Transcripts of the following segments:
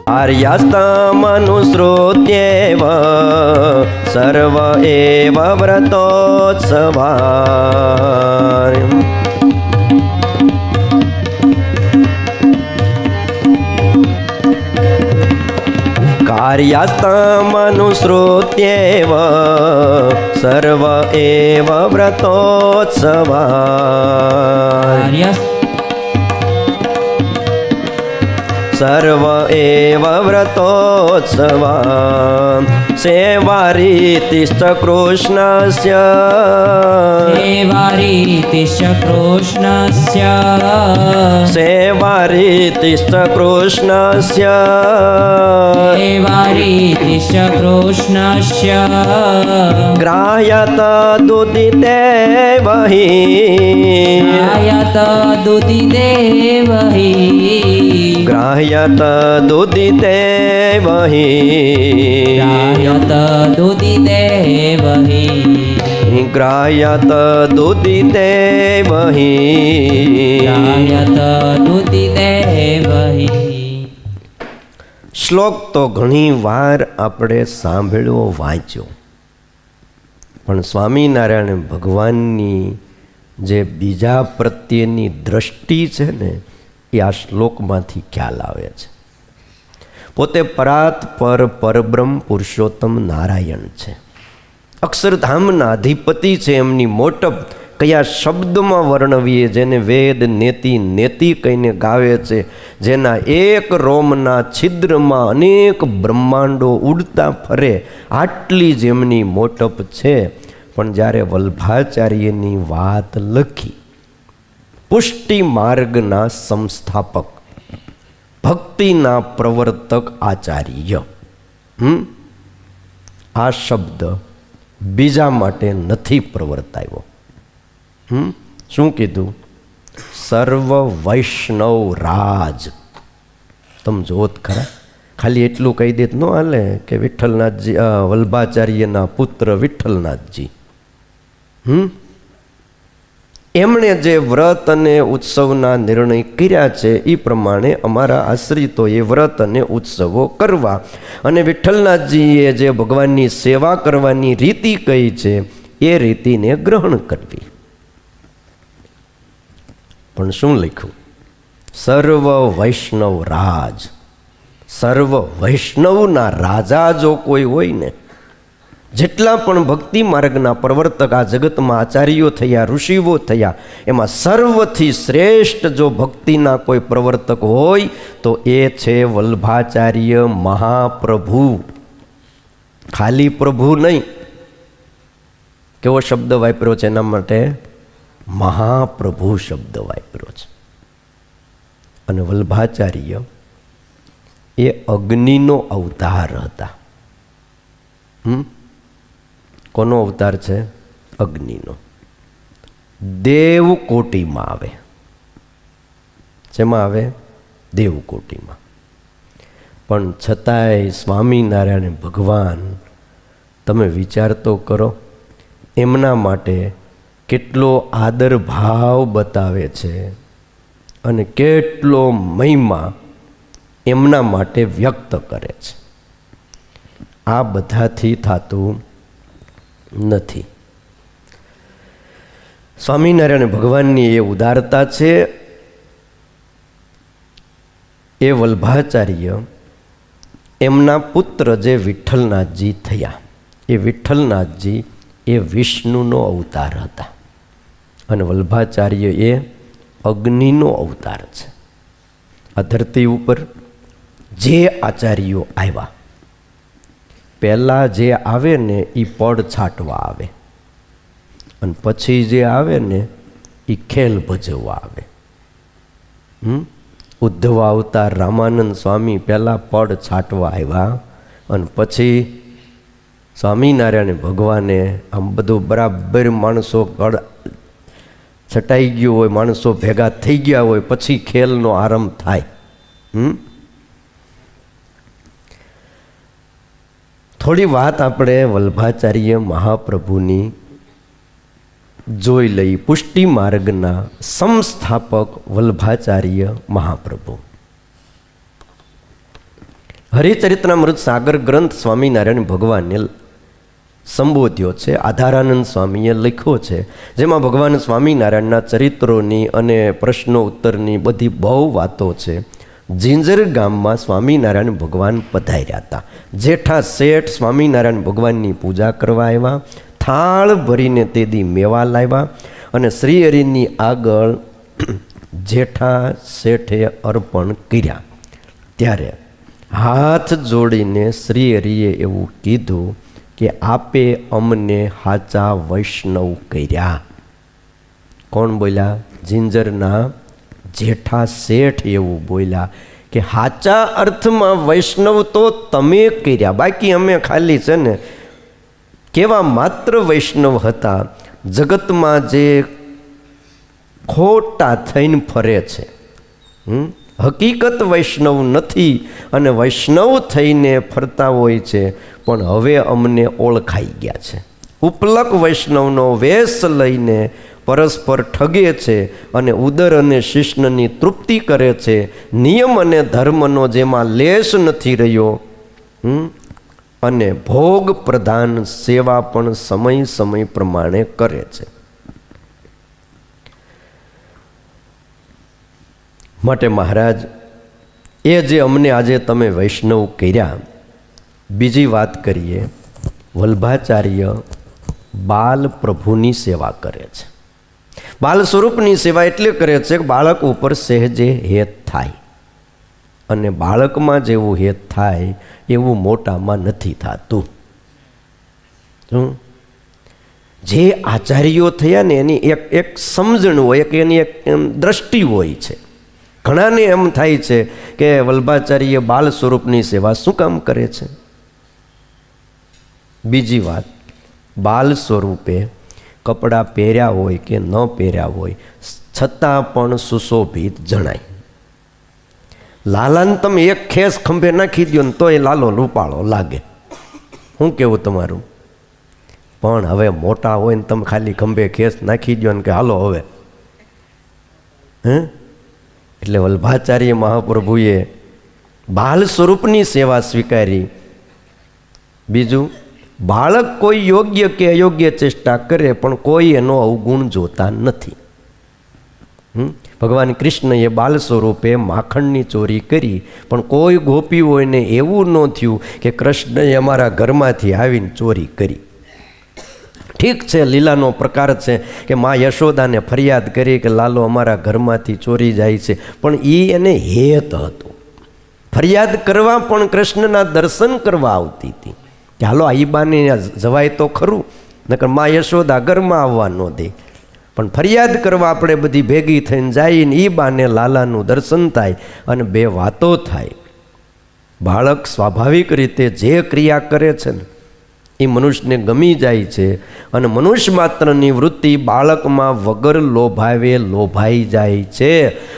આર્યાસ્તમનુસૃત્યેવ સર્વ એવ વ્રતોત્સવા. કાર્યાસ્તમનુસૃત્યેવ સર્વ એવ વ્રતોત્સવા. સર્વ એવ વ્રતોત્સવા. સેવારીતિશ્ચ કૃષ્ણસ્ય સેવારીતિશ્ચ કૃષ્ણસ્ય સેવારીતિશ્ચ કૃષ્ણસ્ય સેવારીતિશ્ચ કૃષ્ણસ્ય ગ્રાહ્યત દુદિતે વહિ ગ્રાહ્યત દુદિતે વહિ ગ્રાહ્યત દુદિતે વહિ ગ્રાહ્યત દુદિતે વહિ ગ્રાહ્યત દુદિતે વહિ ગ્રાહ્યત દુદિતે વહિ. શ્લોક તો ઘણી વાર આપણે સાંભળ્યો, વાંચ્યો, પણ સ્વામિનારાયણ ભગવાનની જે બીજા પ્રત્યેની દ્રષ્ટિ છે ને એ આ શ્લોકમાંથી ખ્યાલ આવે છે. પોતે પરાત પર પરબ્રહ્મ પુરુષોત્તમ નારાયણ છે, અક્ષરધામના અધિપતિ છે. એમની મોટપ કયા શબ્દમાં વર્ણવીએ, જેને વેદ નેતિ નેતિ કહીને ગાવે છે, જેના એક રોમના છિદ્રમાં અનેક બ્રહ્માંડો ઉડતા ફરે, આટલી જ એમની મોટપ છે. પણ જ્યારે વલ્ભાચાર્યની વાત લખી, પુષ્ટિ માર્ગના સંસ્થાપક, ભક્તિના પ્રવર્તક આચાર્ય, આ શબ્દ બીજા માટે નથી પ્રવર્તાયો. શું કીધું? સર્વ વૈષ્ણવ રાજ. તમે જોત ખરા, ખાલી એટલું કહી દેત ન હાલે કે વિઠ્ઠલનાથજી, વલ્ભાચાર્યના પુત્ર વિઠ્ઠલનાથજી. એમણે જે વ્રત અને ઉત્સવના નિર્ણય કર્યા છે એ પ્રમાણે અમારા આશ્રિતોએ વ્રત અને ઉત્સવો કરવા, અને વિઠ્ઠલનાથજીએ જે ભગવાનની સેવા કરવાની રીતિ કહી છે એ રીતિને ગ્રહણ કરવી. પણ શું લખ્યું? સર્વ વૈષ્ણવ રાજ. સર્વ વૈષ્ણવના રાજા જો કોઈ હોય ને, જેટલા પણ ભક્તિ માર્ગના પ્રવર્તક આ જગતમાં આચાર્યો થયા, ઋષિઓ થયા, એમાં સર્વથી શ્રેષ્ઠ જો ભક્તિના કોઈ પ્રવર્તક હોય તો એ છે વલ્ભાચાર્ય મહાપ્રભુ. ખાલી પ્રભુ નહીં, કેવો શબ્દ વાપર્યો છે એના માટે? મહાપ્રભુ શબ્દ વાપર્યો છે. અને વલ્ભાચાર્ય એ અગ્નિનો અવતાર હતા. કોનો અવતાર છે? અગ્નિનો. દેવકોટીમાં આવે. શેમાં આવે? દેવકોટીમાં. પણ છતાંય સ્વામિનારાયણ ભગવાન, તમે વિચાર તો કરો, એમના માટે કેટલો આદર ભાવ બતાવે છે અને કેટલો મહિમા એમના માટે વ્યક્ત કરે છે. આ બધાથી થતું નથી. સ્વામિનારાયણ ભગવાનની એ ઉદારતા છે. એ વલ્ભાચાર્ય એમના પુત્ર જે વિઠ્ઠલનાથજી થયા, એ વિઠ્ઠલનાથજી એ વિષ્ણુનો અવતાર હતા અને વલ્ભાચાર્ય એ અગ્નિનો અવતાર છે. આ ધરતી ઉપર જે આચાર્યો આવ્યા, પહેલાં જે આવે ને એ પડ છાંટવા આવે, અને પછી જે આવે ને એ ખેલ ભજવવા આવે. ઉદ્ધવ અવતાર રામાનંદ સ્વામી પહેલાં પડ છાંટવા આવ્યા, અને પછી સ્વામિનારાયણ ભગવાને આમ બધું બરાબર માણસો છટાઈ ગયું હોય, માણસો ભેગા થઈ ગયા હોય, પછી ખેલનો આરંભ થાય. થોડી વાત આપણે વલ્ભાચાર્ય મહાપ્રભુની જોઈ લઈ. પુષ્ટિ માર્ગના સંસ્થાપક વલ્ભાચાર્ય મહાપ્રભુ. હરિચરિત્રામૃત સાગર ગ્રંથ સ્વામિનારાયણ ભગવાનને સંબોધ્યો છે, આધારાનંદ સ્વામીએ લખ્યો છે, જેમાં ભગવાન સ્વામિનારાયણના ચરિત્રોની અને પ્રશ્નો ઉત્તરની બધી બહુ વાતો છે. ઝીંઝર ગામમાં સ્વામિનારાયણ ભગવાન પધાર્યા હતા. જેઠા શેઠ સ્વામિનારાયણ ભગવાનની પૂજા કરવા આવ્યા, થાળ ભરીને તે દી મેવા લાવ્યા અને શ્રીહરિની આગળ જેઠા શેઠે અર્પણ કર્યા. ત્યારે હાથ જોડીને શ્રીહરિએ એવું કીધું કે આપે અમને હાચા વૈષ્ણવ કર્યા. કોણ બોલ્યા? ઝીંઝરના જેઠા શેઠ એવું બોલ્યા કે હાચા અર્થમાં વૈષ્ણવ તો તમે કર્યા, બાકી અમે ખાલી છે ને કેવા માત્ર વૈષ્ણવ હતા. જગતમાં જે ખોટા થઈને ફરે છે, હકીકત વૈષ્ણવ નથી અને વૈષ્ણવ થઈને ફરતા હોય છે, પણ હવે અમને ઓળખાઈ ગયા છે. ઉપલક વૈષ્ણવનો વેશ લઈને પરસ્પર ઠગે છે અને ઉદર અને શિષ્ણની તૃપ્તિ કરે છે. નિયમ અને ધર્મનો જેમાં લેશ નથી રહ્યો અને ભોગ પ્રધાન સેવા પણ સમય સમય પ્રમાણે કરે છે. માટે મહારાજ, એ જે અમને આજે તમે વૈષ્ણવ કર્યા. બીજી વાત કરીએ, વલ્ભાચાર્ય બાલ પ્રભુની સેવા કરે છે. બાલ સ્વરૂપની સેવા એટલે કરે છે કે બાળક ઉપર સહેજે હેત થાય, અને બાળકમાં જેવું હેત થાય એવું મોટામાં નથી થતું. જે આચાર્યો થયા ને એની એક સમજણ હોય, એની એક દ્રષ્ટિ હોય છે. ઘણાને એમ થાય છે કે વલ્ભાચાર્ય બાલ સ્વરૂપની સેવા શું કામ કરે છે. બીજી વાત, બાલ સ્વરૂપે કપડાં પહેર્યા હોય કે ન પહેર્યા હોય છતાં પણ સુશોભિત જણાય. લાલાને તમે એક ખેસ ખંભે નાખી દો ને તો એ લાલો રૂપાળો લાગે. શું કેવું તમારું? પણ હવે મોટા હોય ને તમે ખાલી ખંભે ખેસ નાખી દો ને કે હાલો હવે, એટલે વલ્ભાચાર્ય મહાપ્રભુએ બાલ સ્વરૂપની સેવા સ્વીકારી. બીજું, બાળક કોઈ યોગ્ય કે અયોગ્ય ચેષ્ટા કરે પણ કોઈ એનો અવગુણ જોતા નથી. ભગવાન કૃષ્ણએ બાલ સ્વરૂપે માખણની ચોરી કરી, પણ કોઈ ગોપીઓને એવું ન થયું કે કૃષ્ણએ અમારા ઘરમાંથી આવીને ચોરી કરી. ઠીક છે, લીલાનો પ્રકાર છે કે મા યશોદાને ફરિયાદ કરી કે લાલો અમારા ઘરમાંથી ચોરી જાય છે, પણ એ એને હેત હતું. ફરિયાદ કરવા પણ કૃષ્ણના દર્શન કરવા આવતી હતી કે હાલો આ બાને જવાય તો ખરું, નકર મા યશોદા ઘરમાં આવવા ન દે. પણ ફરિયાદ કરવા આપણે બધી ભેગી થઈને જઈને એ બાને લાલાનું દર્શન થાય અને બે વાતો થાય. બાળક સ્વાભાવિક રીતે જે ક્રિયા કરે છે ને એ મનુષ્યને ગમી જાય છે, અને મનુષ્ય માત્રની વૃત્તિ બાળકમાં વગર લોભાવે લોભાઈ જાય છે.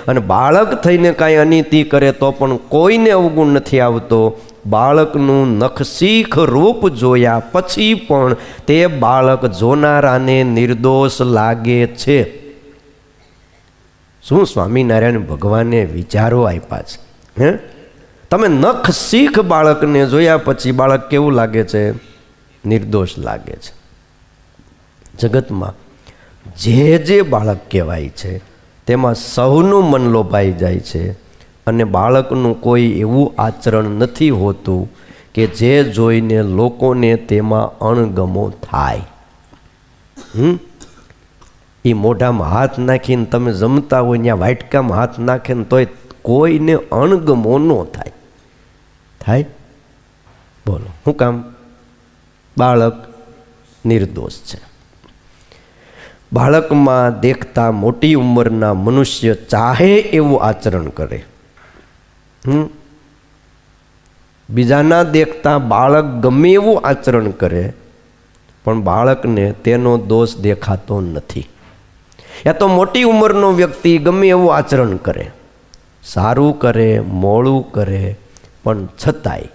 અને બાળક થઈને કાંઈ અનીતિ કરે તો પણ કોઈને અવગુણ નથી આવતો. બાળકનું નખશીખ રૂપ જોયા પછી પણ તે બાળક જોનારાને નિર્દોષ લાગે છે. શું સ્વામિનારાયણ ભગવાને વિચારો આપ્યા છે. તમે નખશીખ બાળકને જોયા પછી બાળક કેવું લાગે છે? નિર્દોષ લાગે છે. જગતમાં જે બાળક કહેવાય છે તેમાં સૌનું મન લોભાઈ જાય છે, અને બાળકનું કોઈ એવું આચરણ નથી હોતું કે જે જોઈને લોકોને તેમાં અણગમો થાય. એ મોઢામાં હાથ નાખીને તમે જમતા હોય ત્યાં વાટકામાં હાથ નાખે ને તોય કોઈને અણગમો ન થાય. થાય? બોલો શું કામ? બાળક નિર્દોષ છે. બાળકમાં દેખતા મોટી ઉંમરના મનુષ્ય ચાહે એવું આચરણ કરે. બીજાના દેખતા બાળક ગમે એવું આચરણ કરે, પણ બાળકને તેનો દોષ દેખાતો નથી. યા તો મોટી ઉંમરનો વ્યક્તિ ગમે એવું આચરણ કરે, સારું કરે મોડું કરે, પણ છતાંય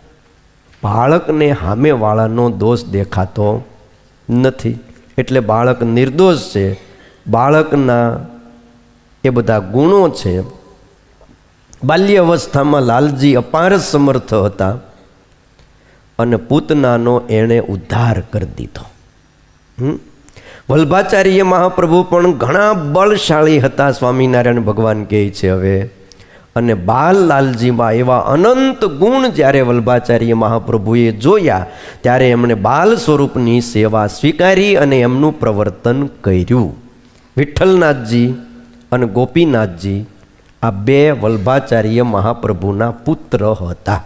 બાળકને સામેવાળાનો દોષ દેખાતો નથી. એટલે બાળક નિર્દોષ છે. બાળકના એ બધા ગુણો છે. બાલ્ય અવસ્થામાં લાલજી અપાર સમર્થ હતા. અને પૂતનાનો એણે ઉદ્ધાર કરી દીધો. વલ્ભાચાર્ય મહાપ્રભુ પણ ઘણા બળશાળી હતા, સ્વામિનારાયણ ભગવાન કહે છે હવે. અને બાલલાલજીમાં એવા અનંત ગુણ જ્યારે વલ્ભાચાર્ય મહાપ્રભુએ જોયા ત્યારે એમણે બાલ સ્વરૂપની સેવા સ્વીકારી અને એમનું પ્રવર્તન કર્યું. વિઠ્ઠલનાથજી અને ગોપીનાથજી આ બે વલ્ભાચાર્ય મહાપ્રભુના પુત્ર હતા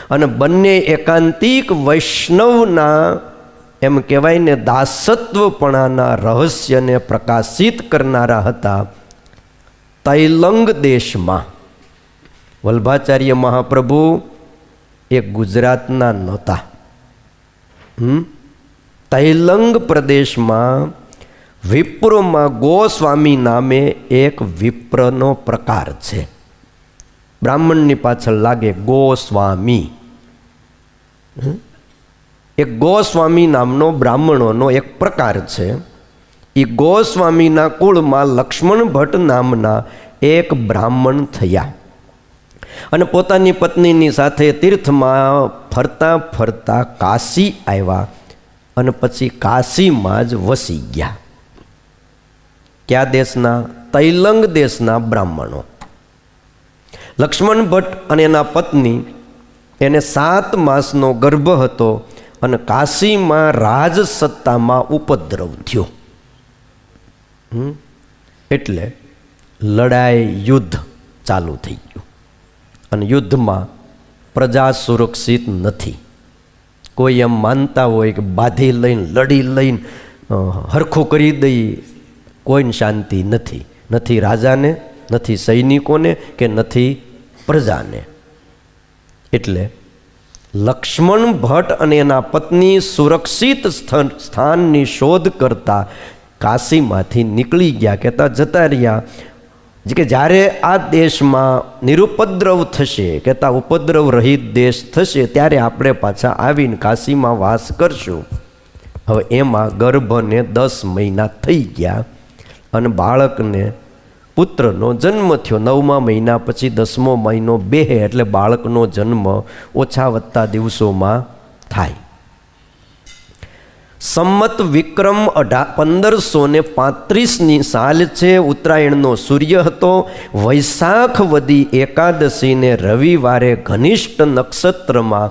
અને બંને એકાંતિક વૈષ્ણવના એમ કહેવાય ને દાસત્વપણાના રહસ્યને પ્રકાશિત કરનારા હતા. તૈલંગ દેશમાં વલ્ભાચાર્ય મહાપ્રભુ એ ગુજરાતના નહોતા. તૈલંગ પ્રદેશમાં વિપ્રોમાં ગોસ્વામી નામે એક વિપ્રનો પ્રકાર છે. બ્રાહ્મણની પાછળ લાગે ગોસ્વામી. એક ગોસ્વામી નામનો બ્રાહ્મણોનો એક પ્રકાર છે. એ ગોસ્વામીના કુળમાં લક્ષ્મણ ભટ્ટ નામના એક બ્રાહ્મણ થયા અને પોતાની પત્નીની સાથે તીર્થમાં ફરતા ફરતા કાશી આવ્યા અને પછી કાશીમાં જ વસી ગયા. કયા દેશના? તૈલંગ દેશના બ્રાહ્મણો. લક્ષ્મણ ભટ્ટ અને એના પત્ની, એને 7 માસનો ગર્ભ હતો અને કાશીમાં રાજસત્તામાં ઉપદ્રવ થયો. એટલે લડાઈ, યુદ્ધ ચાલુ થઈ ગયું અને યુદ્ધમાં પ્રજા સુરક્ષિત નથી. કોઈ એમ માનતા હોય કે બાંધી લઈને લડી લઈને હરખું કરી દઈ, કોઈને શાંતિ નથી. નથી રાજાને, નથી સૈનિકોને કે નથી પ્રજાને. એટલે લક્ષ્મણ ભટ્ટ અને એના પત્ની સુરક્ષિત સ્થાનની શોધ કરતા કાશીમાંથી નીકળી ગયા, કહેતા જતા રહ્યા કે જ્યારે આ દેશમાં નિરુપદ્રવ થશે, કહેતા ઉપદ્રવ રહિત દેશ થશે, ત્યારે આપણે પાછા આવીને કાશીમાં વાસ કરશું. હવે એમાં ગર્ભને 10 મહિના થઈ ગયા અને બાળકને પુત્રનો જન્મ થયો. 9મા મહિના પછી 10મો મહિનો બેહે એટલે બાળકનો જન્મ ઓછા વત્તા દિવસોમાં થાય. સંમત વિક્રમ 1535ની સાલ છે. ઉત્તરાયણનો સૂર્ય હતો. વૈશાખ વદી એકાદશીને રવિવારે ઘનિષ્ઠ નક્ષત્રમાં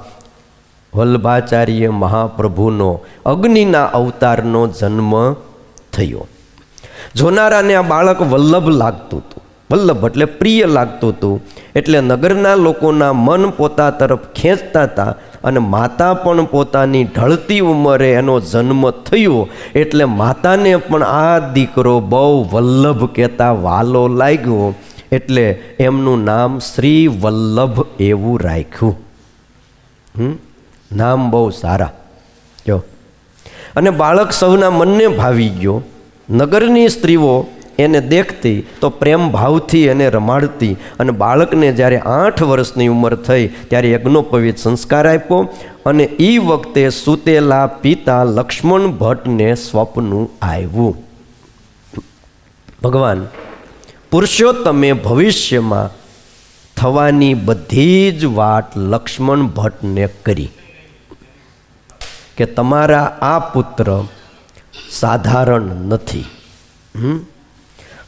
વલ્ભાચાર્ય મહાપ્રભુનો અગ્નિના અવતારનો જન્મ થયો. જોનારાને આ બાળક વલ્લભ લાગતું હતું. વલ્લભ એટલે પ્રિય લાગતું હતું. એટલે નગરના લોકોના મન પોતા તરફ ખેંચતા હતા અને માતા પણ પોતાની ઢળતી ઉંમરે એનો જન્મ થયો એટલે માતાને પણ આ દીકરો બહુ વલ્લભ કહેતા વાલો લાગ્યો એટલે એમનું નામ શ્રી વલ્લભ એવું રાખ્યું. નામ બહુ સારા જો. અને બાળક સૌના મનને ભાવી ગયો. નગરની સ્ત્રીઓ એને દેખતી તો પ્રેમ ભાવથી એને રમાડતી અને બાળકને જ્યારે 8 વર્ષની ઉંમર થઈ ત્યારે યજ્ઞોપવિત સંસ્કાર આપ્યો અને એ વખતે સૂતેલા પિતા લક્ષ્મણ ભટ્ટને સ્વપ્ન આવ્યું. ભગવાન પુરુષોત્તમે ભવિષ્યમાં થવાની બધી જ વાત લક્ષ્મણ ભટ્ટને કરી કે તમારા આ પુત્ર સાધારણ નથી.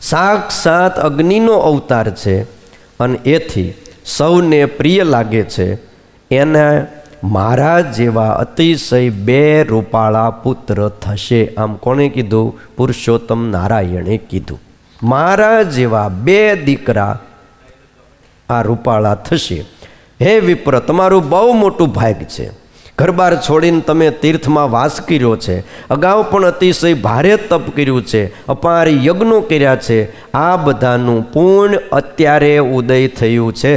સાક્ષાત અગ્નિનો અવતાર છે અને એથી સૌને પ્રિય લાગે છે. એના મારા જેવા અતિશય 2 રૂપાળા પુત્ર થશે. આમ કોણે કીધું? પુરુષોત્તમ નારાયણે કીધું. મારા જેવા 2 દીકરા આ રૂપાળા થશે. હે વિપ્ર, તમારું બહુ મોટું ભાગ્ય છે. ઘરબાર છોડીને તમે તીર્થમાં વાસ કર્યો છે. અગાઉ પણ અતિશય ભારે તપ કર્યું છે. અપાર યજ્ઞો કર્યા છે. આ બધાનું પૂર્ણ અત્યારે ઉદય થયું છે.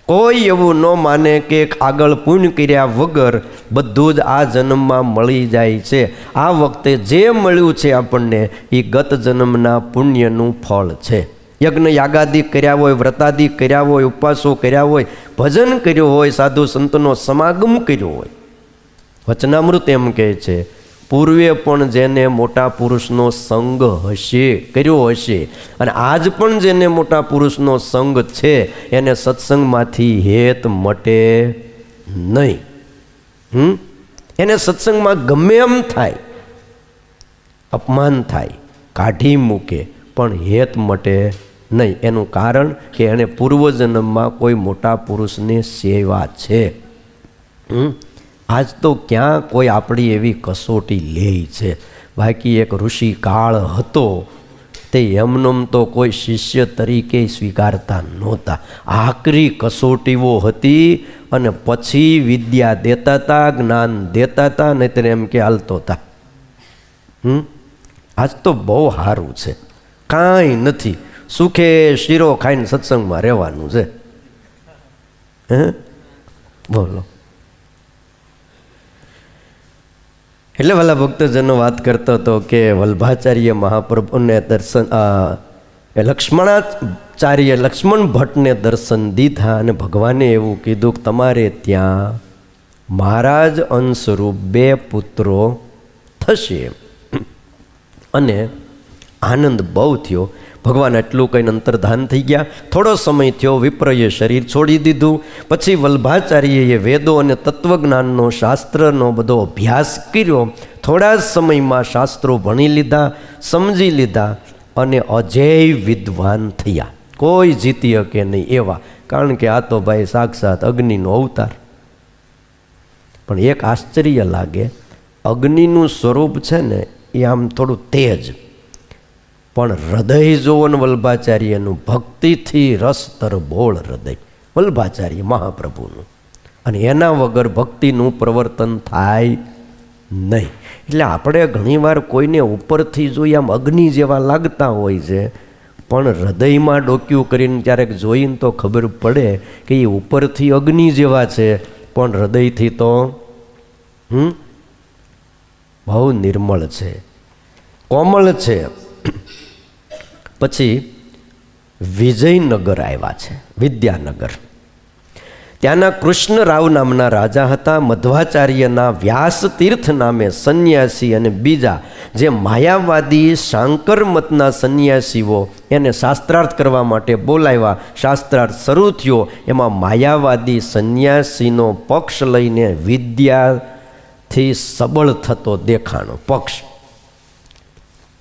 કોઈ એવું ન માને કે આગળ પુણ્ય કર્યા વગર બધું જ આ જન્મમાં મળી જાય છે. આ વખતે જે મળ્યું છે આપણને એ ગત જન્મના પુણ્યનું ફળ છે. યજ્ઞ યાગાદિ કર્યા હોય, વ્રતાદિ કર્યા હોય, ઉપવાસો કર્યા હોય, ભજન કર્યું હોય, સાધુ સંતનો સમાગમ કર્યો હોય. વચનામૃત એમ કહે છે પૂર્વે પણ જેને મોટા પુરુષનો સંગ કર્યો હશે અને આજ પણ જેને મોટા પુરુષનો સંગ છે એને સત્સંગમાંથી હેત મટે નહીં. એને સત્સંગમાં ગમે એમ થાય, અપમાન થાય, કાઢી મૂકે, પણ હેત મટે નહીં. એનું કારણ કે એને પૂર્વજન્મમાં કોઈ મોટા પુરુષની સેવા છે. આજ તો ક્યાં કોઈ આપણી એવી કસોટી લે છે? બાકી એક ઋષિ કાળ હતો, તે એમનેમ તો કોઈ શિષ્ય તરીકે સ્વીકારતા નહોતા. આકરી કસોટીઓ હતી અને પછી વિદ્યા દેતા હતા, જ્ઞાન દેતા હતા, નહીતર એમ કે હાલતો હતા. આજ તો બહુ સારું છે, કાંઈ નથી, સુખે શીરો ખાઈને સત્સંગમાં રહેવાનું છે. બોલો. એટલે વાલા ભક્તજનો વાત કરતો હતો કે વલ્ભાચાર્ય મહાપ્રભુને દર્શન, લક્ષ્મણ ભટ્ટને દર્શન દીધા અને ભગવાને એવું કીધું કે તમારે ત્યાં મહારાજ અંશરૂપ 2 પુત્રો થશે. અને આનંદ બહુ થયો. ભગવાન એટલું કહીને અંતર્ધાન થઈ ગયા. થોડો સમય થયો, વિપ્રએ શરીર છોડી દીધું. પછી વલ્ભાચાર્યએ વેદો અને તત્વજ્ઞાનનો, શાસ્ત્રનો બધો અભ્યાસ કર્યો. થોડા જ સમયમાં શાસ્ત્રો ભણી લીધા, સમજી લીધા અને અજેય વિદ્વાન થયા. કોઈ જીતી શકે નહીં એવા. કારણ કે આ તો ભાઈ સાક્ષાત અગ્નિનો અવતાર. પણ એક આશ્ચર્ય લાગે, અગ્નિનું સ્વરૂપ છે ને એ આમ થોડું તેજ, પણ હૃદય જોવન વલ્ભાચાર્યનું ભક્તિથી રસ તરબોળ હૃદય વલ્ભાચાર્ય મહાપ્રભુનું. અને એના વગર ભક્તિનું પ્રવર્તન થાય નહીં. એટલે આપણે ઘણીવાર કોઈને ઉપરથી જોઈએ આમ અગ્નિ જેવા લાગતા હોય છે, પણ હૃદયમાં ડોક્યું કરીને ક્યારેક જોઈને તો ખબર પડે કે એ ઉપરથી અગ્નિ જેવા છે, પણ હૃદયથી તો બહુ નિર્મળ છે, કોમળ છે. પછી વિજયનગર આવ્યા છે, વિદ્યાનગર. ત્યાંના કૃષ્ણરાવ નામના રાજા હતા. મધ્વાચાર્યના વ્યાસ તીર્થ નામે સંન્યાસી અને બીજા જે માયાવાદી શાંકર મતના સંન્યાસીઓ એને શાસ્ત્રાર્થ કરવા માટે બોલાવ્યા. શાસ્ત્રાર્થ શરૂ થયો. એમાં માયાવાદી સંન્યાસીનો પક્ષ લઈને વિદ્યાથી સબળ થતો દેખાણો પક્ષ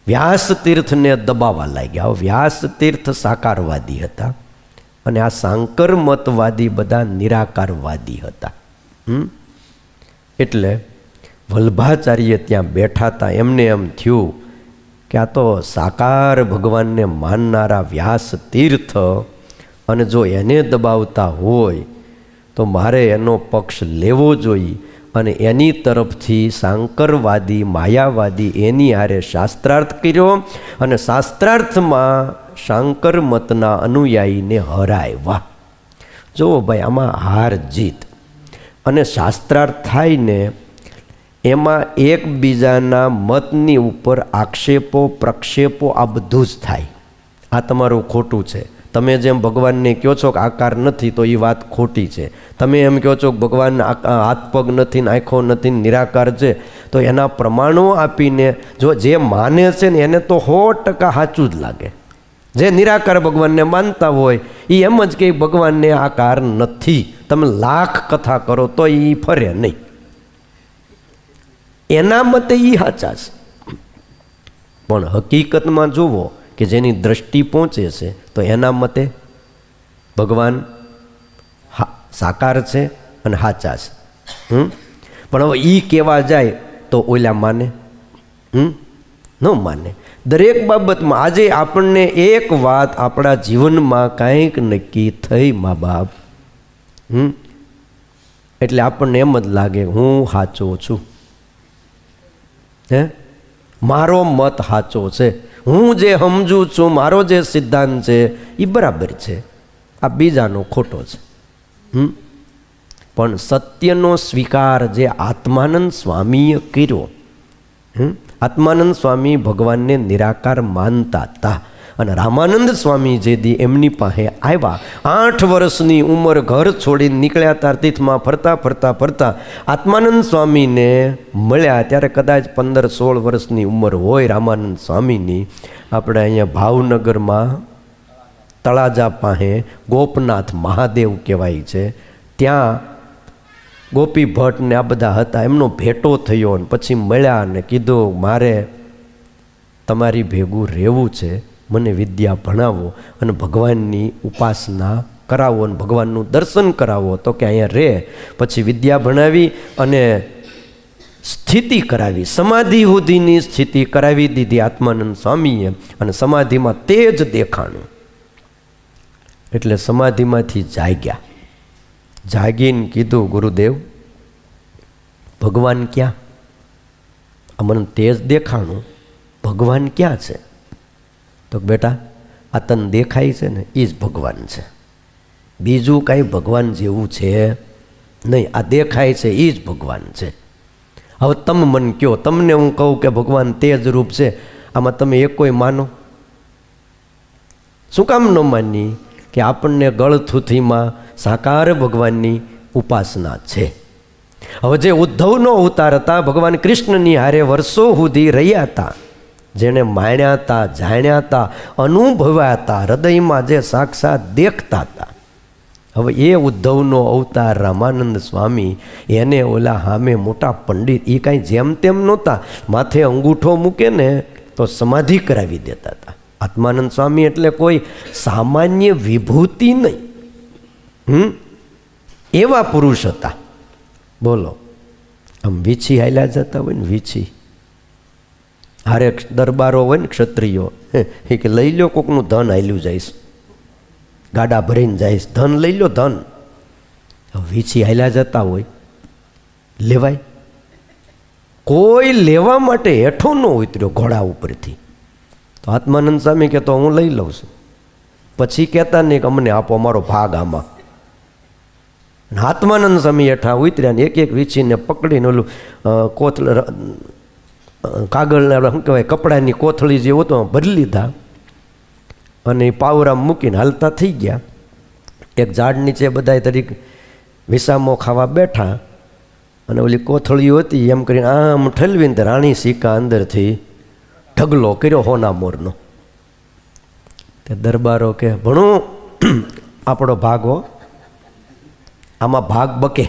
વ્યાસ તીર્થને દબાવવા લાગ્યા. વ્યાસ તીર્થ સાકારવાદી હતા અને આ શાંકર મતવાદી બધા નિરાકારવાદી હતા. એટલે વલ્ભાચાર્ય ત્યાં બેઠા હતા. એમને એમ થયું કે આ તો સાકાર ભગવાનને માનનારા વ્યાસ તીર્થ, અને જો એને દબાવતા હોય તો મારે એનો પક્ષ લેવો જોઈએ. અને એની તરફથી શાંકરવાદી માયાવાદી એની હારે શાસ્ત્રાર્થ કર્યો અને શાસ્ત્રાર્થમાં શાંકર મતના અનુયાયીને હરાવ્યા. જુઓ ભાઈ, આમાં હાર જીત અને શાસ્ત્રાર્થ થાય ને એમાં એકબીજાના મતની ઉપર આક્ષેપો પ્રક્ષેપો આ બધું જ થાય. આ તમારું ખોટું છે. તમે જેમ ભગવાનને કહો છો કે આકાર નથી તો એ વાત ખોટી છે. તમે એમ કહો છો કે ભગવાન હાથ પગ નથી ને આંખો નથી ને નિરાકાર છે, તો એના પ્રમાણો આપીને જો જે માને છે ને એને તો 100% સાચું જ લાગે. જે નિરાકાર ભગવાનને માનતા હોય એ એમ જ કે ભગવાનને આકાર નથી. તમે લાખ કથા કરો તો એ ફરે નહીં. એના મતે એ સાચા છે, પણ હકીકતમાં જુઓ કે જેની દ્રષ્ટિ પહોંચે છે તો એના મતે ભગવાન સાકાર છે અને સાચા છે. પણ હવે એ કહેવા જાય તો ઓલા માને? ન માને. દરેક બાબતમાં આજે આપણને એક વાત આપણા જીવનમાં કાંઈક નક્કી થઈ મા બાપ, એટલે આપણને એમ જ લાગે હું સાચો છું, મારો મત સાચો છે, હું જે સમજું છું, મારો જે સિદ્ધાંત છે એ બરાબર છે, આ બીજાનો ખોટો છે. પણ સત્યનો સ્વીકાર જે આત્માનંદ સ્વામીએ કર્યો, આત્માનંદ સ્વામી ભગવાનને નિરાકાર માનતા હતા. અને રામાનંદ સ્વામી જે દી એમની પાસે આવ્યા, 8 વર્ષની ઉંમર ઘર છોડીને નીકળ્યા હતા, તીર્થમાં ફરતા ફરતા ફરતા આત્માનંદ સ્વામીને મળ્યા ત્યારે કદાચ 15-16 વર્ષની ઉંમર હોય રામાનંદ સ્વામીની. આપણે અહીંયા ભાવનગરમાં તળાજા પાસે ગોપનાથ મહાદેવ કહેવાય છે, ત્યાં ગોપી ભટ્ટ ને આ બધા હતા, એમનો ભેટો થયો ને પછી મળ્યા ને કીધું મારે તમારી ભેગું રહેવું છે, મને વિદ્યા ભણાવો અને ભગવાનની ઉપાસના કરાવો અને ભગવાનનું દર્શન કરાવો. તો કે અહીંયા રહે. પછી વિદ્યા ભણાવી અને સ્થિતિ કરાવી, સમાધિ સુધીની સ્થિતિ કરાવી દીધી આત્માનંદ સ્વામીએ. અને સમાધિમાં તેજ દેખાણું એટલે સમાધિમાંથી જાગ્યા. જાગીને કીધું ગુરુદેવ ભગવાન ક્યાં? આ મને તેજ દેખાણું, ભગવાન ક્યાં છે? તો બેટા આ તને દેખાય છે ને એ જ ભગવાન છે, બીજું કાંઈ ભગવાન જેવું છે નહીં. આ દેખાય છે એ જ ભગવાન છે. હવે તમે મને કહો, તમને હું કહું કે ભગવાન તેજ રૂપ છે, આમાં તમે એક કોઈ માનો? શું કામ ન માની? કે આપણને ગળથુથીમાં સાકાર ભગવાનની ઉપાસના છે. હવે જે ઉદ્ધવનો અવતાર હતા, ભગવાન કૃષ્ણની હારે વર્ષો સુધી રહ્યા હતા, જેણે માણ્યા હતા, જાણ્યા હતા, અનુભવ્યા હતા, હૃદયમાં જે સાક્ષાત દેખતા હતા. હવે એ ઉદ્ધવનો અવતાર રામાનંદ સ્વામી, એને ઓલા સામે મોટા પંડિત, એ કાંઈ જેમ તેમ નહોતા. માથે અંગૂઠો મૂકે ને તો સમાધિ કરાવી દેતા હતા. આત્માનંદ સ્વામી એટલે કોઈ સામાન્ય વિભૂતિ નહીં, એવા પુરુષ હતા. બોલો, આમ વીછી હાલ્યા જતા હોય ને, વીછી હારે દરબારો હોય ને ક્ષત્રિયો, એ કે લઈ લો કોકનું ધન હાલ્યું જઈશ, ગાડા ભરીને જઈશ, ધન લઈ લો ધન. વીછી હાલ્યા જતા હોય, લેવાય? કોઈ લેવા માટે હેઠો ન ઉતર્યો ઘોડા ઉપરથી. તો આત્માનંદ સ્વામી કે તો હું લઈ લઉં છું. પછી કહેતા નહીં કે અમને આપો અમારો ભાગ આમાં. આત્માનંદ સ્વામી હેઠા ઉતર્યા ને એક એક વીછીને પકડીને ઓલું કાગળના શું કહેવાય કપડાની કોથળી જે હતો ભરી લીધા અને એ પાવરામાં મૂકીને હાલતા થઈ ગયા. એક ઝાડ નીચે બધા તરીકે વિસામો ખાવા બેઠા અને ઓલી કોથળીઓ હતી એમ કરીને આમ ઠલવીને રાણી સિક્કા અંદરથી ઢગલો કર્યો હોના મોરનો. તે દરબારો કે ભણું આપણો ભાગ હો, આમાં ભાગ બકે.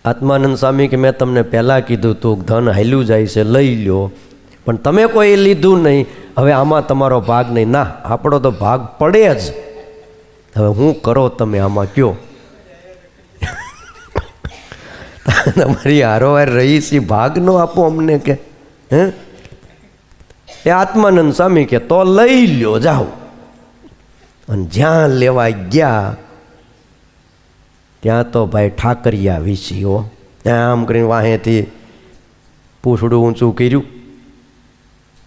આત્માનંદ સ્વામી કે મેં તમને પહેલાં કીધું તું ધન હાલ્યું જાય છે, લઈ લ્યો, પણ તમે કોઈ લીધું નહીં, હવે આમાં તમારો ભાગ નહીં. ના, આપણો તો ભાગ પડે જ. હવે હું કરો તમે આમાં કયો? તમારી હારોહાર રહી છી, ભાગ ન આપો અમને કે? હે? એ આત્માનંદ સ્વામી કે તો લઈ લ્યો, જાઓ. અને જ્યાં લેવા ગયા ત્યાં તો ભાઈ ઠાકરિયા વીસીઓ આમ કરીને વાહેથી પૂછડું ઊંચું કર્યું,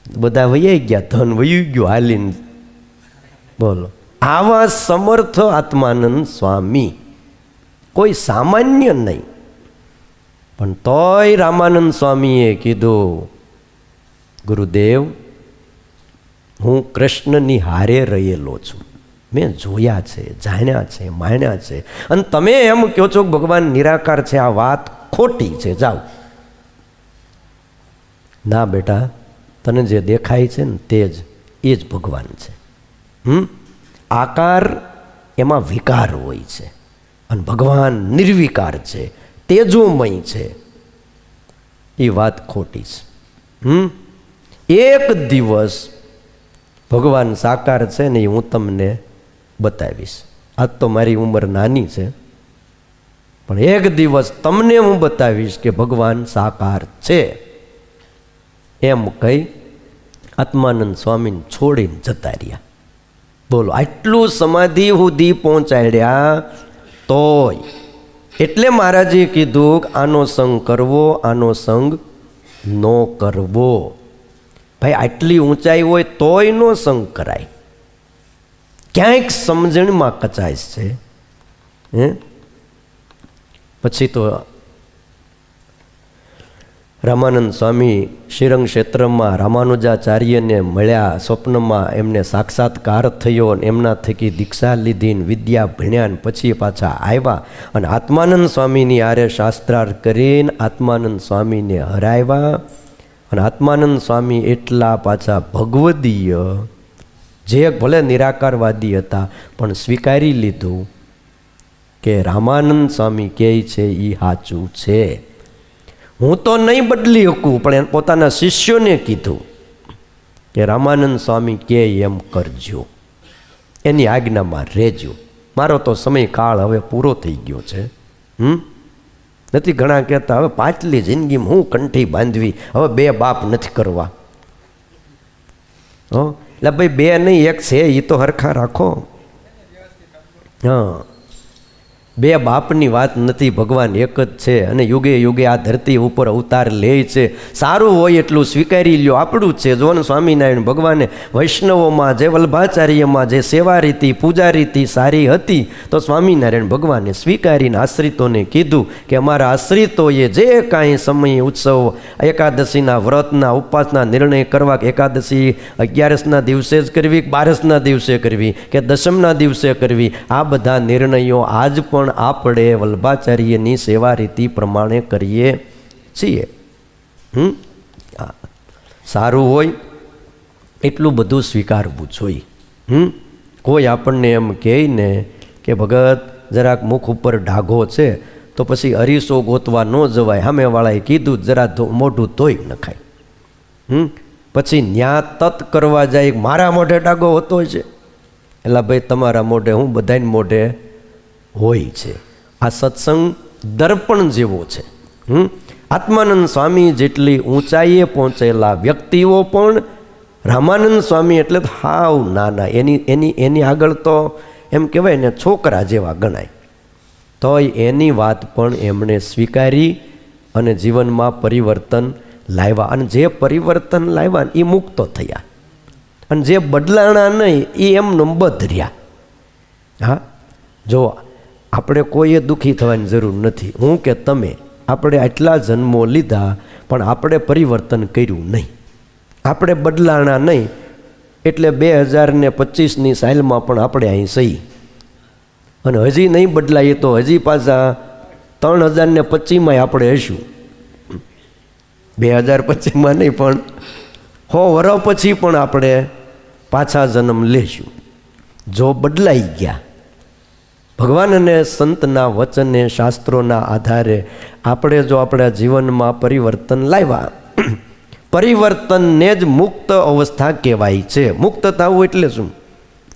બધા વૈયા ગયા, ધન વયું ગયું હાલીને. બોલો, આવા સમર્થ આત્માનંદ સ્વામી, કોઈ સામાન્ય નહીં. પણ તોય રામાનંદ સ્વામીએ કીધું ગુરુદેવ હું કૃષ્ણની હારે રહેલો છું, મેં જોયા છે, જાણ્યા છે, માણ્યા છે, અને તમે એમ કહો છો કે ભગવાન નિરાકાર છે, આ વાત ખોટી છે, જાઓ. ના બેટા, તને જે દેખાય છે ને તે જ એ જ ભગવાન છે. આકાર એમાં વિકાર હોય છે અને ભગવાન નિર્વિકાર છે, તેજોમય છે. એ વાત ખોટી છે. એક દિવસ ભગવાન સાકાર છે ને એ હું તમને બતાવીશ. આજ તો મારી ઉંમર નાની છે, પણ એક દિવસ તમને હું બતાવીશ કે ભગવાન સાકાર છે. એમ કહી આત્માનંદ સ્વામીને છોડીને જતા રહ્યા. બોલો, આટલું સમાધિ સુધી પહોંચાડ્યા તોય. એટલે મહારાજે કીધું કે આનો સંગ કરવો, આનો સંગ ન કરવો. ભાઈ આટલી ઊંચાઈ હોય તોય નો સંગ કરાય. ક્યાંક સમજણમાં કચાશ છે. પછી તો રામાનંદ સ્વામી શ્રીરંગ ક્ષેત્રમાં રામાનુજાચાર્યને મળ્યા. સ્વપ્નમાં એમને સાક્ષાત્કાર થયો અને એમના થકી દીક્ષા લીધી ને વિદ્યા ભણ્યા ને પછી પાછા આવ્યા અને આત્માનંદ સ્વામીની આરે શાસ્ત્રાર્થ કરીને આત્માનંદ સ્વામીને હરાવ્યા. અને આત્માનંદ સ્વામી એટલા પાછા ભગવદીય, જે ભલે નિરાકારવાદી હતા પણ સ્વીકારી લીધું કે રામાનંદ સ્વામી કહે છે એ સાચું છે. હું તો નહીં બદલી શકું, પણ પોતાના શિષ્યોને કીધું કે રામાનંદ સ્વામી કહે એમ કરજો, એની આજ્ઞામાં રહેજો. મારો તો સમયકાળ હવે પૂરો થઈ ગયો છે. નથી ઘણા કહેતા હવે પાછલી જિંદગીમાં હું કંઠી બાંધવી, હવે 2 બાપ નથી કરવા. એટલે ભાઈ 2 નહીં, 1 છે એ તો હરખા રાખો. હા, 2 બાપની વાત નથી, ભગવાન એક જ છે અને યુગે યુગે આ ધરતી ઉપર અવતાર લે છે. સારું હોય એટલું સ્વીકારી લ્યો, આપણું જ છે. જોન સ્વામિનારાયણ ભગવાને વૈષ્ણવોમાં જે વલ્ભાચાર્યમાં જે સેવા રીતિ પૂજા રીતિ સારી હતી, તો સ્વામિનારાયણ ભગવાને સ્વીકારીને આશ્રિતોને કીધું કે અમારા આશ્રિતોએ જે કાંઈ સમય ઉત્સવ, એકાદશીના વ્રતના ઉપવાસના નિર્ણય કરવા, એકાદશી 11ના દિવસે જ કરવી, 12ના દિવસે કરવી કે દશમના દિવસે કરવી, આ બધા નિર્ણયો આજ પણ આપણે વલ્ભાચાર્યની સેવા રીતિ પ્રમાણે કરીએ છીએ. સારું હોય એટલું બધું સ્વીકારવું જોઈએ. કોઈ આપણને એમ કહે ને કે ભગત જરાક મુખ ઉપર ડાઘો છે તો પછી અરીસો ગોતવા ન જવાય, સામેવાળાએ કીધું જરા મોઢું ધોઈ નખાય. પછી ન્યા તત કરવા જાય, મારા મોઢે ડાઘો હોતો છે. એટલે ભાઈ તમારા મોઢે હું બધાને મોઢે હોય છે. આ સત્સંગ દર્પણ જેવો છે. આત્માનંદ સ્વામી જેટલી ઊંચાઈએ પહોંચેલા વ્યક્તિઓ પણ રામાનંદ સ્વામી એટલે હાવ નાના, એની આગળ તો એમ કહેવાય ને છોકરા જેવા ગણાય. તોય એની વાત પણ એમણે સ્વીકારી અને જીવનમાં પરિવર્તન લાવ્યા. અને જે પરિવર્તન લાવ્યા એ મુક્ત થયા, અને જે બદલાણા નહીં એ એમને બધ રહ્યા. હા, જો આપણે કોઈએ દુઃખી થવાની જરૂર નથી. હું કે તમે, આપણે આટલા જન્મો લીધા પણ આપણે પરિવર્તન કર્યું નહીં, આપણે બદલાણા નહીં. એટલે 2025ની સાલમાં પણ આપણે અહીં સહી, અને હજી નહીં બદલાઈએ તો હજી પાછા 3025માં આપણે હશું. 2025માં નહીં પણ 100 વર્ષ પછી પણ આપણે પાછા જન્મ લેશું જો બદલાઈ ગયા. ભગવાન અને સંતના વચને શાસ્ત્રોના આધારે આપણે જો આપણા જીવનમાં પરિવર્તન લાવ્યા, પરિવર્તનને જ મુક્ત અવસ્થા કહેવાય છે. મુક્ત થવું એટલે શું?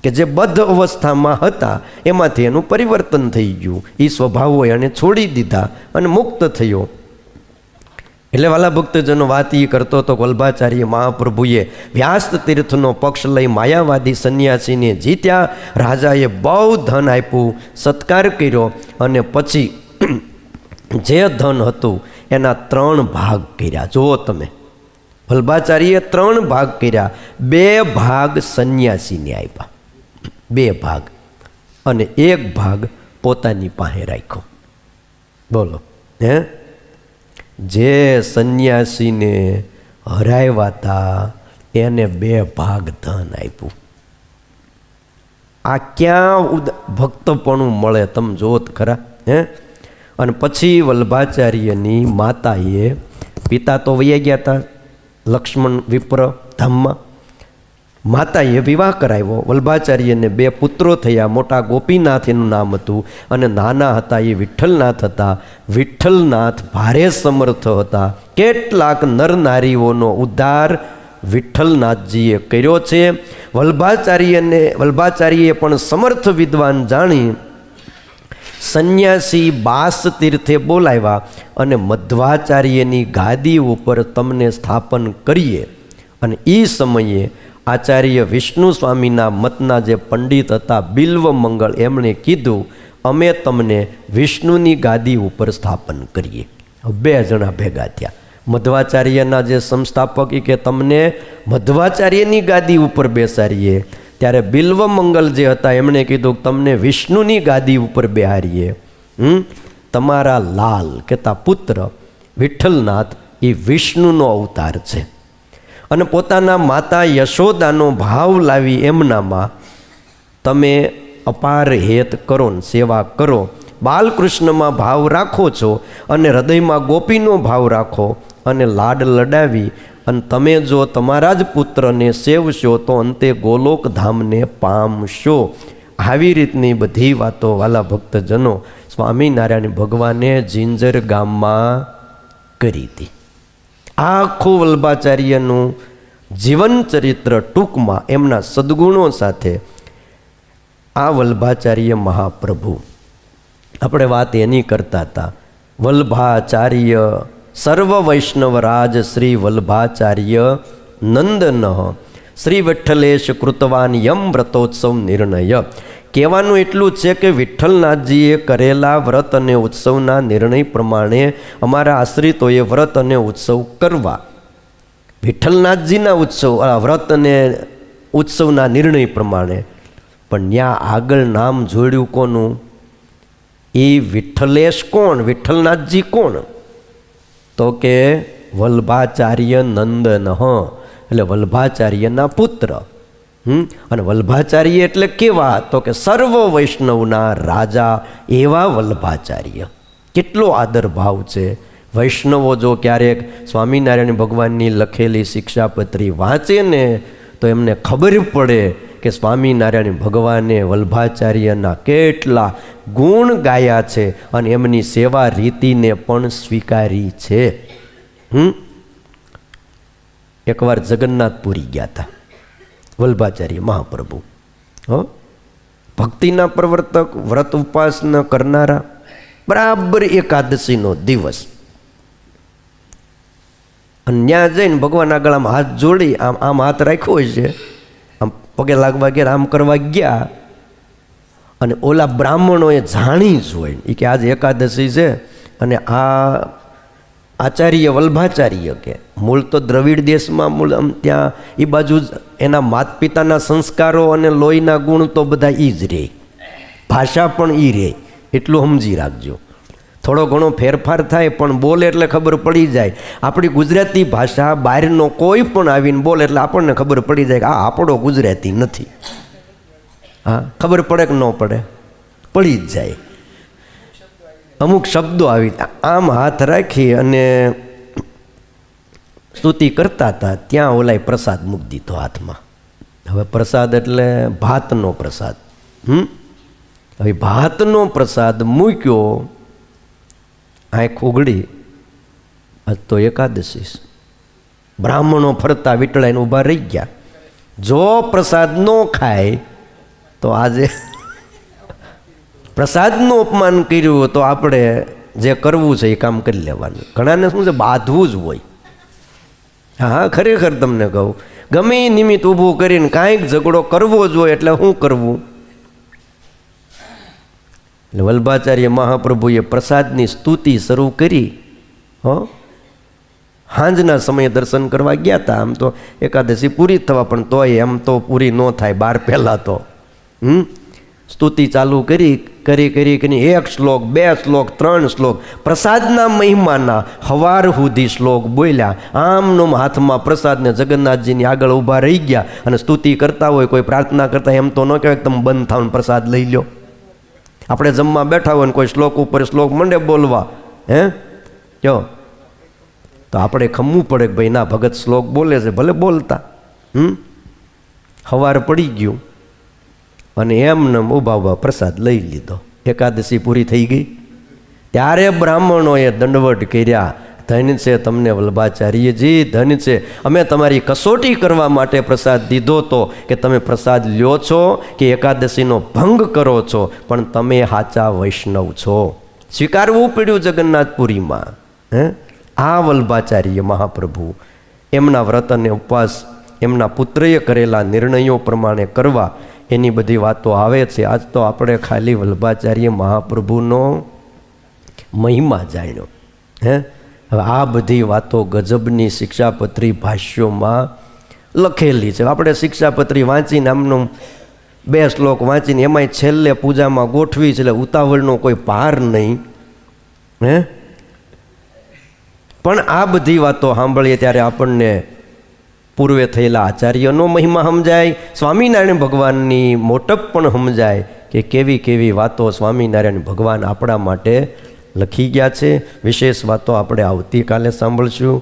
કે જે બદ્ધ અવસ્થામાં હતા એમાંથી એનું પરિવર્તન થઈ ગયું, એ સ્વભાવો એને છોડી દીધા અને મુક્ત થયો. એટલે વાલા ભક્તજનો વાત એ કરતો હતો, વલ્ભાચાર્ય મહાપ્રભુએ વ્યાસ તીર્થનો પક્ષ લઈ માયાવાદી સંન્યાસીને જીત્યા. રાજાએ બહુ ધન આપ્યું, સત્કાર કર્યો, અને પછી જે ધન હતું એના 3 ભાગ કર્યા. જુઓ તમે, વલ્ભાચાર્યએ 3 ભાગ કર્યા. 2 ભાગ સંન્યાસીને આપ્યા, 2 ભાગ, અને 1 ભાગ પોતાની પાસે રાખ્યો. બોલો, હે? જે સંન્યાસીને હરાવ્યા હતા એને 2 ભાગ ધન આપ્યું. આ ક્યાં ભક્તપણું મળે, તમે જુઓ ખરા. હે? અને પછી વલ્ભાચાર્યની માતાએ, પિતા તો વયા ગયા હતા લક્ષ્મણ વિપ્ર ધામમાં, માતાએ વિવાહ કરાવ્યો. વલ્ભાચાર્યને 2 પુત્રો થયા. મોટા ગોપીનાથ એનું નામ હતું, અને નાના હતા એ વિઠ્ઠલનાથ હતા. વિઠ્ઠલનાથ ભારે સમર્થ હતા. કેટલાક નર નારીઓનો ઉદ્ધાર વિઠ્ઠલનાથજીએ કર્યો છે. વલ્ભાચાર્યએ પણ સમર્થ વિદ્વાન જાણી સંન્યાસી બાસ તીર્થે બોલાવ્યા અને મધ્વાચાર્યની ગાદી ઉપર તમને સ્થાપન કરીએ. અને એ સમયે આચાર્ય વિષ્ણુ સ્વામીના મતના જે પંડિત હતા બિલ્વ મંગળ, એમણે કીધું અમે તમને વિષ્ણુની ગાદી ઉપર સ્થાપન કરીએ. 2 જણા ભેગા થયા. મધ્વાચાર્યના જે સંસ્થાપક કે તમને મધ્વાચાર્યની ગાદી ઉપર બેસાડીએ, ત્યારે બિલ્વ મંગલ જે હતા એમણે કીધું તમને વિષ્ણુની ગાદી ઉપર બેહારીએ. તમારા લાલ કહેતા પુત્ર વિઠ્ઠલનાથ એ વિષ્ણુનો અવતાર છે, અને પોતાના માતા યશોદાનો ભાવ લાવી એમનામાં તમે અપાર હેત કરો ને સેવા કરો. બાલકૃષ્ણમાં ભાવ રાખો છો અને હૃદયમાં ગોપીનો ભાવ રાખો અને લાડ લડાવી, અને તમે જો તમારા જ પુત્રને સેવશો તો અંતે ગોલોક ધામને પામશો. આવી રીતની બધી વાતો વાલા ભક્તજનો સ્વામિનારાયણ ભગવાને જિંજર ગામમાં કરી હતી. આખું વલ્ભાચાર્યનું જીવન ચરિત્ર ટૂંકમાં એમના સદ્ગુણો સાથે આ વલ્ભાચાર્ય મહાપ્રભુ, આપણે વાત એની કરતા હતા. વલ્ભાચાર્ય સર્વ વૈષ્ણવરાજ શ્રી વલ્ભાચાર્ય નંદન શ્રી વિઠ્ઠલેશ કૃતવાન યમ વ્રતોત્સવ નિર્ણય. કહેવાનું એટલું છે કે વિઠ્ઠલનાથજીએ કરેલા વ્રત અને ઉત્સવના નિર્ણય પ્રમાણે અમારા આશ્રિતોએ વ્રત અને ઉત્સવ કરવા. વિઠ્ઠલનાથજીના ઉત્સવ વ્રત અને ઉત્સવના નિર્ણય પ્રમાણે. પણ ત્યાં આગળ નામ જોડ્યું કોનું? એ વિઠ્ઠલેશ કોણ? વિઠ્ઠલનાથજી કોણ? તો કે વલ્ભાચાર્ય નંદન, એટલે વલ્ભાચાર્યના પુત્ર. અને વલ્ભાચાર્ય એટલે કેવા? તો કે સર્વ વૈષ્ણવના રાજા એવા વલ્ભાચાર્ય. કેટલો આદર ભાવ છે! વૈષ્ણવો જો ક્યારેક સ્વામિનારાયણ ભગવાનની લખેલી શિક્ષાપત્રી વાંચે ને તો એમને ખબર પડે કે સ્વામિનારાયણ ભગવાને વલ્ભાચાર્યના કેટલા ગુણ ગાયા છે અને એમની સેવા રીતિને પણ સ્વીકારી છે. એકવાર જગન્નાથપુરી ગયા હતા વલ્ભાચાર્ય મહાપ્રભુ. ભક્તિના પ્રવર્તક, વ્રત ઉપાસના કરનારા. બરાબર એકાદશીનો દિવસ, અને ત્યાં જઈને ભગવાન આગળ આમ હાથ જોડી આમ હાથ રાખ્યો હોય છે, આમ પગે લાગવા ગયા, આમ કરવા ગયા. અને ઓલા બ્રાહ્મણોએ જાણી જ હોય એ કે આજે એકાદશી છે અને આ આચાર્ય વલ્ભાચાર્ય કે મૂળ તો દ્રવિડ દેશમાં મૂળ ત્યાં એ બાજુ જ એના માત પિતાના સંસ્કારો અને લોહીના ગુણ તો બધા એ જ રહે, ભાષા પણ એ રહે, એટલું સમજી રાખજો. થોડો ઘણો ફેરફાર થાય પણ બોલે એટલે ખબર પડી જાય. આપણી ગુજરાતી ભાષા બહારનો કોઈ પણ આવીને બોલે એટલે આપણને ખબર પડી જાય કે આ આપણો ગુજરાતી નથી. હા, ખબર પડે કે ન પડે? પડી જ જાય. અમુક શબ્દો આવી આમ હાથ રાખી અને સ્તુતિ કરતા હતા, ત્યાં ઓલાય પ્રસાદ મૂકી દીધો હાથમાં. હવે પ્રસાદ એટલે ભાતનો પ્રસાદ. હવે ભાતનો પ્રસાદ મૂક્યો, આંખ ઉઘડી, આજ તો એકાદશી. બ્રાહ્મણો ફરતા વીટળાઈને ઊભા રહી ગયા. જો પ્રસાદ ન ખાય તો આજે પ્રસાદનું અપમાન કર્યું તો આપણે જે કરવું છે એ કામ કરી લેવાનું. ઘણાને શું છે, બાંધવું જ હોય. હા, ખરેખર તમને કહું, ગમે એ નિમિત્ત ઊભું કરીને કાંઈક ઝઘડો કરવો જ હોય એટલે શું કરવું? એટલે વલ્ભાચાર્ય મહાપ્રભુએ પ્રસાદની સ્તુતિ શરૂ કરી. સાંજના સમયે દર્શન કરવા ગયા હતા. આમ તો એકાદશી પૂરી થવા, પણ તોય એમ તો પૂરી ન થાય બાર પહેલાં તો. સ્તુતિ ચાલુ કરી એક શ્લોક, 2 શ્લોક, 3 શ્લોક પ્રસાદના મહિમાના હવાર સુધી શ્લોક બોલ્યા. આમનો હાથમાં પ્રસાદને જગન્નાથજીની આગળ ઊભા રહી ગયા અને સ્તુતિ કરતા હોય, કોઈ પ્રાર્થના કરતા, એમ તો ન કહેવાય કે તમે બંધ થાવ પ્રસાદ લઈ લો. આપણે જમવા બેઠા હોય ને કોઈ શ્લોક ઉપર શ્લોક મંડે બોલવા, જો તો આપણે ખમવું પડે કે ભાઈ ના, ભગત શ્લોક બોલે છે, ભલે બોલતા. હવાર પડી ગયું અને એમને ઊભા પ્રસાદ લઈ લીધો. એકાદશી પૂરી થઈ ગઈ. ત્યારે બ્રાહ્મણોએ દંડવટ કર્યા. ધન્ય છે તમને વલ્ભાચાર્યજી, ધન્ય છે, અમે તમારી કસોટી કરવા માટે પ્રસાદ દીધો તો કે તમે પ્રસાદ લ્યો છો કે એકાદશીનો ભંગ કરો છો, પણ તમે સાચા વૈષ્ણવ છો. સ્વીકારવું પડ્યું જગન્નાથપુરીમાં. આ વલ્ભાચાર્ય મહાપ્રભુ એમના વ્રત અને ઉપવાસ એમના પુત્રએ કરેલા નિર્ણયો પ્રમાણે કરવા, એની બધી વાતો આવે છે. આજ તો આપણે ખાલી વલ્ભાચાર્ય મહાપ્રભુનો મહિમા જાણ્યો. હવે આ બધી વાતો ગજબની શિક્ષાપત્રી ભાષ્યોમાં લખેલી છે. આપણે શિક્ષાપત્રી વાંચીને આમનો 2 શ્લોક વાંચીને એમાંય છેલ્લે પૂજામાં ગોઠવી છે, એટલે ઉતાવળનો કોઈ પાર નહીં. પણ આ બધી વાતો સાંભળીએ ત્યારે આપણને પૂર્વે થયેલા આચાર્યનો મહિમા સમજાય, સ્વામિનારાયણ ભગવાનની મોટપ પણ સમજાય કે કેવી કેવી વાતો સ્વામિનારાયણ ભગવાન આપણા માટે લખી ગયા છે. વિશેષ વાતો આપણે આવતીકાલે સાંભળશું.